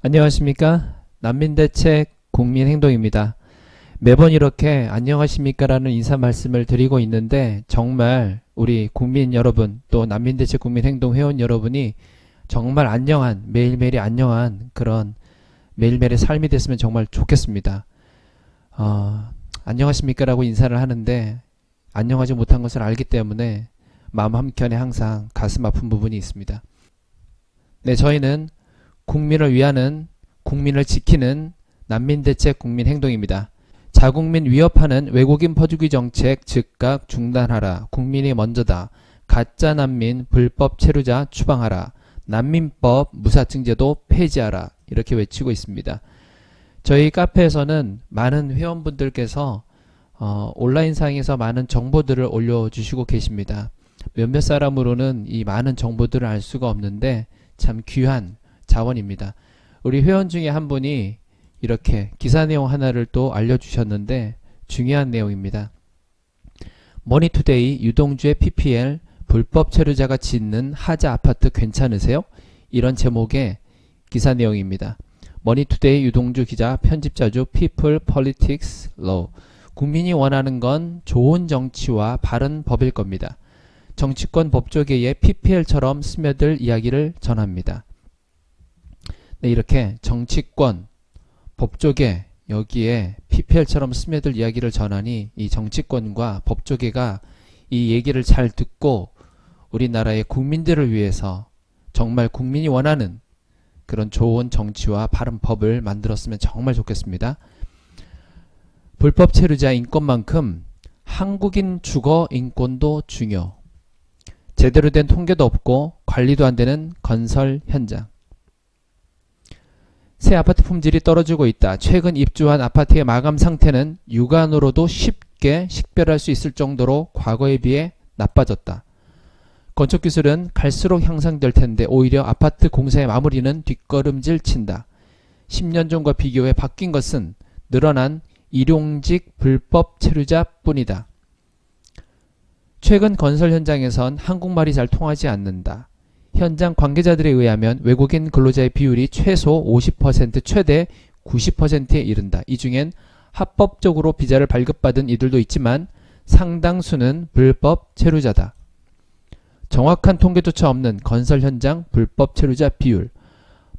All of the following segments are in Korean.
안녕하십니까? 난민대책 국민행동입니다. 매번 이렇게 안녕하십니까 라는 인사 말씀을 드리고 있는데 정말 우리 국민 여러분 또 난민대책 국민행동 회원 여러분이 정말 안녕한 매일매일이 안녕한 그런 매일매일의 삶이 됐으면 정말 좋겠습니다. 안녕하십니까 라고 인사를 하는데 안녕하지 못한 것을 알기 때문에 마음 한켠에 항상 가슴 아픈 부분이 있습니다. 네, 저희는 국민을 위하는, 국민을 지키는 난민대책 국민행동입니다. 자국민 위협하는 외국인 퍼주기 정책 즉각 중단하라. 국민이 먼저다. 가짜 난민 불법 체류자 추방하라. 난민법 무사증제도 폐지하라. 이렇게 외치고 있습니다. 저희 카페에서는 많은 회원분들께서 온라인상에서 많은 정보들을 올려주시고 계십니다. 몇몇 사람으로는 이 많은 정보들을 알 수가 없는데 참 귀한 자원입니다. 우리 회원 중에 한 분이 이렇게 기사 내용 하나를 또 알려주셨는데 중요한 내용입니다. 머니투데이 유동주의 PPL 불법 체류자가 짓는 하자 아파트 괜찮으세요? 이런 제목의 기사 내용입니다. 머니투데이 유동주 기자 편집자주 People, Politics, Law. 국민이 원하는 건 좋은 정치와 바른 법일 겁니다. 정치권 법조계의 PPL처럼 스며들 이야기를 전합니다. 네, 이렇게 정치권, 법조계 여기에 PPL처럼 스며들 이야기를 전하니 이 정치권과 법조계가 이 얘기를 잘 듣고 우리나라의 국민들을 위해서 정말 국민이 원하는 그런 좋은 정치와 바른 법을 만들었으면 정말 좋겠습니다. 불법 체류자 인권만큼 한국인 주거 인권도 중요. 제대로 된 통계도 없고 관리도 안 되는 건설 현장. 새 아파트 품질이 떨어지고 있다. 최근 입주한 아파트의 마감 상태는 육안으로도 쉽게 식별할 수 있을 정도로 과거에 비해 나빠졌다. 건축기술은 갈수록 향상될 텐데 오히려 아파트 공사의 마무리는 뒷걸음질 친다. 10년 전과 비교해 바뀐 것은 늘어난 일용직 불법 체류자 뿐이다. 최근 건설 현장에선 한국말이 잘 통하지 않는다. 현장 관계자들에 의하면 외국인 근로자의 비율이 최소 50% 최대 90%에 이른다. 이 중엔 합법적으로 비자를 발급받은 이들도 있지만 상당수는 불법 체류자다. 정확한 통계조차 없는 건설 현장 불법 체류자 비율.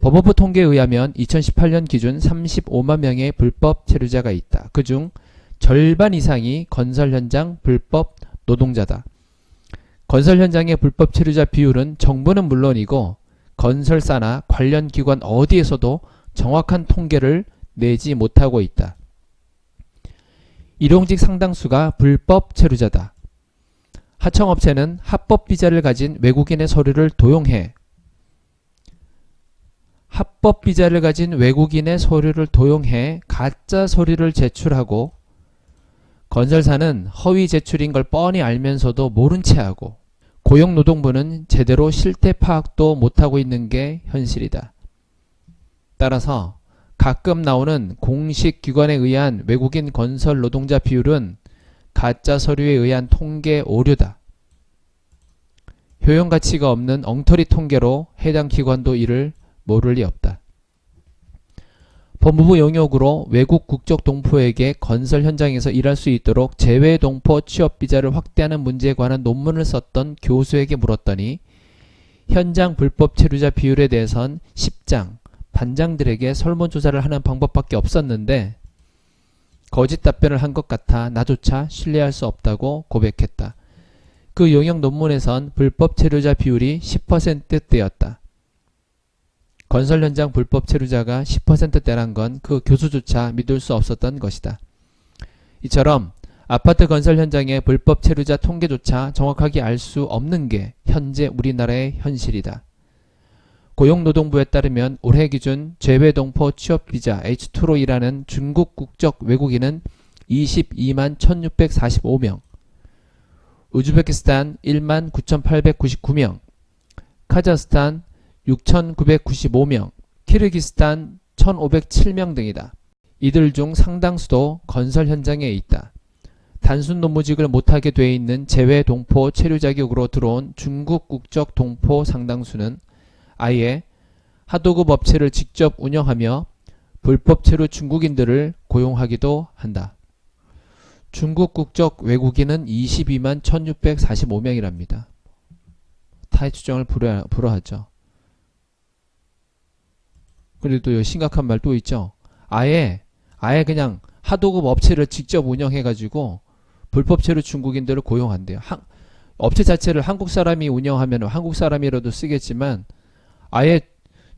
법무부 통계에 의하면 2018년 기준 35만 명의 불법 체류자가 있다. 그중 절반 이상이 건설 현장 불법 노동자다. 건설 현장의 불법 체류자 비율은 정부는 물론이고 건설사나 관련 기관 어디에서도 정확한 통계를 내지 못하고 있다. 일용직 상당수가 불법 체류자다. 하청업체는 합법 비자를 가진 외국인의 서류를 도용해 가짜 서류를 제출하고 건설사는 허위 제출인 걸 뻔히 알면서도 모른 채 하고 고용노동부는 제대로 실태 파악도 못하고 있는 게 현실이다. 따라서 가끔 나오는 공식 기관에 의한 외국인 건설 노동자 비율은 가짜 서류에 의한 통계 오류다. 효용 가치가 없는 엉터리 통계로 해당 기관도 이를 모를 리 없다. 법무부 용역으로 외국 국적 동포에게 건설 현장에서 일할 수 있도록 재외 동포 취업 비자를 확대하는 문제에 관한 논문을 썼던 교수에게 물었더니 현장 불법 체류자 비율에 대해선 10장, 반장들에게 설문조사를 하는 방법밖에 없었는데 거짓 답변을 한 것 같아 나조차 신뢰할 수 없다고 고백했다. 그 용역 논문에선 불법 체류자 비율이 10%대였다. 건설 현장 불법 체류자가 10%대란 건 그 교수조차 믿을 수 없었던 것이다. 이처럼 아파트 건설 현장의 불법 체류자 통계조차 정확하게 알 수 없는 게 현재 우리나라의 현실이다. 고용노동부에 따르면 올해 기준 재외동포 취업비자 H2로 일하는 중국 국적 외국인은 22만 1645명, 우즈베키스탄 1만 9899명, 카자흐스탄 6,995명, 키르기스탄 1,507명 등이다. 이들 중 상당수도 건설 현장에 있다. 단순 노무직을 못하게 돼 있는 재외 동포 체류 자격으로 들어온 중국 국적 동포 상당수는 아예 하도급 업체를 직접 운영하며 불법체류 중국인들을 고용하기도 한다. 중국 국적 외국인은 22만 1645명이랍니다. 타의 추정을 불허하죠. 그리고 또 심각한 말 또 있죠. 아예 그냥 하도급 업체를 직접 운영해가지고 불법체류 중국인들을 고용한대요. 업체 자체를 한국 사람이 운영하면 한국 사람이라도 쓰겠지만 아예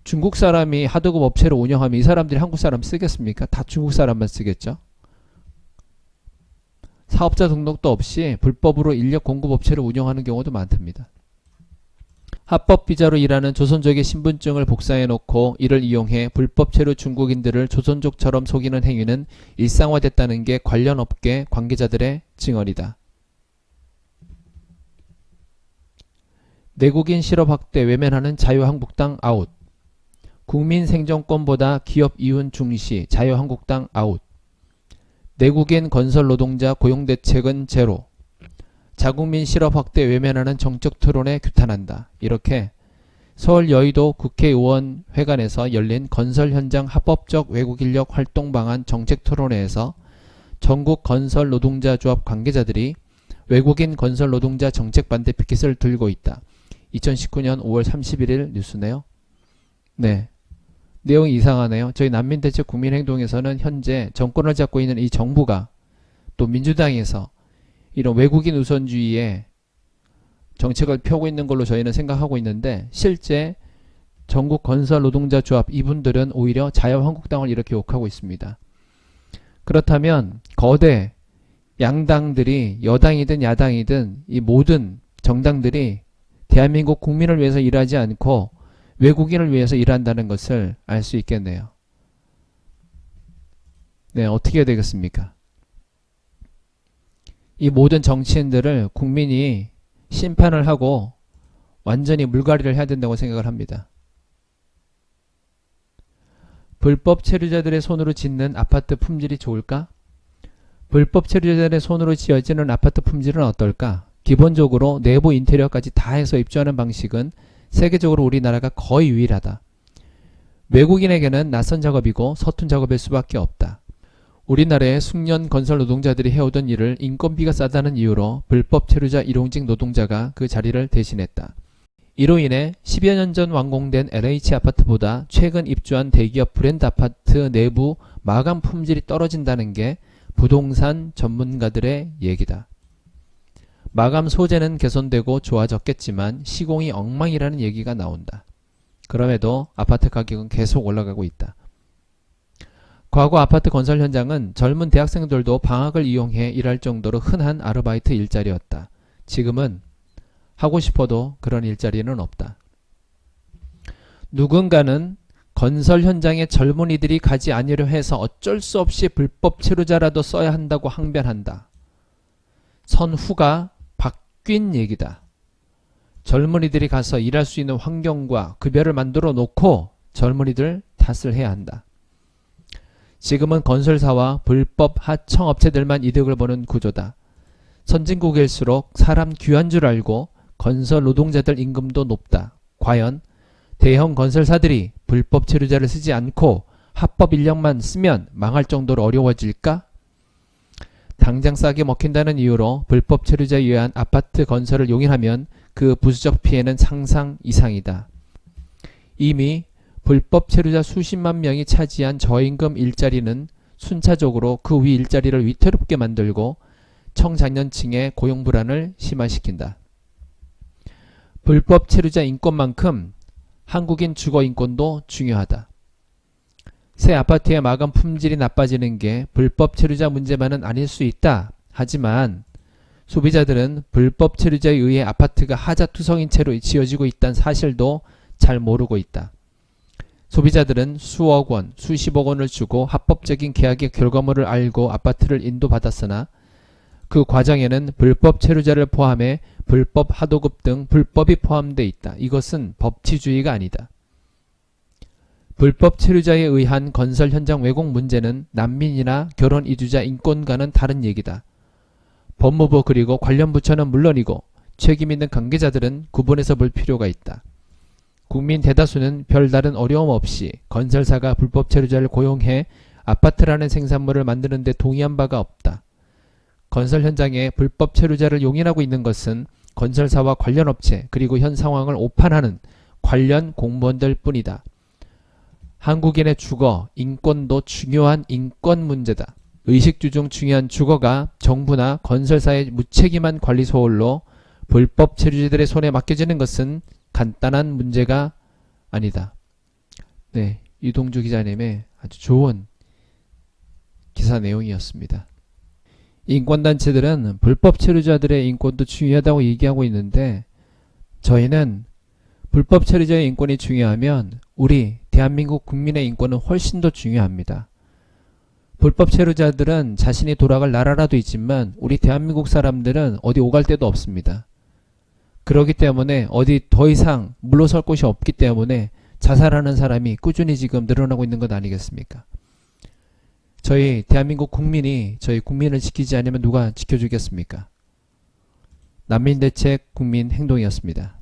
중국 사람이 하도급 업체를 운영하면 이 사람들이 한국 사람 쓰겠습니까? 다 중국 사람만 쓰겠죠. 사업자 등록도 없이 불법으로 인력 공급 업체를 운영하는 경우도 많답니다. 합법 비자로 일하는 조선족의 신분증을 복사해 놓고 이를 이용해 불법 체류 중국인들을 조선족처럼 속이는 행위는 일상화됐다는 게 관련 업계 관계자들의 증언이다. 내국인 실업 확대 외면하는 자유한국당 아웃. 국민 생존권보다 기업 이윤 중시 자유한국당 아웃. 내국인 건설 노동자 고용 대책은 제로. 자국민 실업 확대 외면하는 정책 토론에 규탄한다. 이렇게 서울 여의도 국회의원회관에서 열린 건설 현장 합법적 외국 인력 활동 방안 정책 토론회에서 전국 건설 노동자 조합 관계자들이 외국인 건설 노동자 정책 반대 피켓을 들고 있다. 2019년 5월 31일 뉴스네요. 네. 내용이 이상하네요. 저희 난민대책 국민행동에서는 현재 정권을 잡고 있는 이 정부가 또 민주당에서 이런 외국인 우선주의의 정책을 펴고 있는 걸로 저희는 생각하고 있는데 실제 전국 건설 노동자 조합 이분들은 오히려 자유한국당을 이렇게 욕하고 있습니다. 그렇다면 거대 양당들이 여당이든 야당이든 이 모든 정당들이 대한민국 국민을 위해서 일하지 않고 외국인을 위해서 일한다는 것을 알 수 있겠네요. 네, 어떻게 해야 되겠습니까? 이 모든 정치인들을 국민이 심판을 하고 완전히 물갈이를 해야 된다고 생각을 합니다. 불법 체류자들의 손으로 짓는 아파트 품질이 좋을까? 불법 체류자들의 손으로 지어지는 아파트 품질은 어떨까? 기본적으로 내부 인테리어까지 다 해서 입주하는 방식은 세계적으로 우리나라가 거의 유일하다. 외국인에게는 낯선 작업이고 서툰 작업일 수밖에 없다. 우리나라의 숙련 건설 노동자들이 해오던 일을 인건비가 싸다는 이유로 불법 체류자 일용직 노동자가 그 자리를 대신했다. 이로 인해 10여 년 전 완공된 LH 아파트보다 최근 입주한 대기업 브랜드 아파트 내부 마감 품질이 떨어진다는 게 부동산 전문가들의 얘기다. 마감 소재는 개선되고 좋아졌겠지만 시공이 엉망이라는 얘기가 나온다. 그럼에도 아파트 가격은 계속 올라가고 있다. 과거 아파트 건설 현장은 젊은 대학생들도 방학을 이용해 일할 정도로 흔한 아르바이트 일자리였다. 지금은 하고 싶어도 그런 일자리는 없다. 누군가는 건설 현장에 젊은이들이 가지 않으려 해서 어쩔 수 없이 불법 체류자라도 써야 한다고 항변한다. 선후가 바뀐 얘기다. 젊은이들이 가서 일할 수 있는 환경과 급여를 만들어 놓고 젊은이들 탓을 해야 한다. 지금은 건설사와 불법 하청업체들만 이득을 보는 구조다. 선진국일수록 사람 귀한 줄 알고 건설 노동자들 임금도 높다. 과연 대형 건설사들이 불법 체류자를 쓰지 않고 합법 인력만 쓰면 망할 정도로 어려워질까? 당장 싸게 먹힌다는 이유로 불법 체류자에 의한 아파트 건설을 용인하면 그 부수적 피해는 상상 이상이다. 이미 불법 체류자 수십만 명이 차지한 저임금 일자리는 순차적으로 그 위 일자리를 위태롭게 만들고 청장년층의 고용 불안을 심화시킨다. 불법 체류자 인권만큼 한국인 주거 인권도 중요하다. 새 아파트의 마감 품질이 나빠지는 게 불법 체류자 문제만은 아닐 수 있다. 하지만 소비자들은 불법 체류자에 의해 아파트가 하자투성인 채로 지어지고 있다는 사실도 잘 모르고 있다. 소비자들은 수억 원, 수십억 원을 주고 합법적인 계약의 결과물을 알고 아파트를 인도받았으나 그 과정에는 불법 체류자를 포함해 불법 하도급 등 불법이 포함되어 있다. 이것은 법치주의가 아니다. 불법 체류자에 의한 건설 현장 왜곡 문제는 난민이나 결혼 이주자 인권과는 다른 얘기다. 법무부 그리고 관련 부처는 물론이고 책임 있는 관계자들은 구분해서 볼 필요가 있다. 국민 대다수는 별다른 어려움 없이 건설사가 불법 체류자를 고용해 아파트라는 생산물을 만드는 데 동의한 바가 없다. 건설 현장에 불법 체류자를 용인하고 있는 것은 건설사와 관련 업체 그리고 현 상황을 오판하는 관련 공무원들 뿐이다. 한국인의 주거, 인권도 중요한 인권 문제다. 의식주 중 중요한 주거가 정부나 건설사의 무책임한 관리 소홀로 불법 체류자들의 손에 맡겨지는 것은 간단한 문제가 아니다. 네, 유동주 기자님의 아주 좋은 기사 내용이었습니다. 인권단체들은 불법 체류자들의 인권도 중요하다고 얘기하고 있는데 저희는 불법 체류자의 인권이 중요하면 우리 대한민국 국민의 인권은 훨씬 더 중요합니다. 불법 체류자들은 자신이 돌아갈 나라라도 있지만 우리 대한민국 사람들은 어디 오갈 데도 없습니다. 그렇기 때문에 어디 더 이상 물러설 곳이 없기 때문에 자살하는 사람이 꾸준히 지금 늘어나고 있는 것 아니겠습니까? 저희 대한민국 국민이 저희 국민을 지키지 않으면 누가 지켜주겠습니까? 난민대책 국민 행동이었습니다.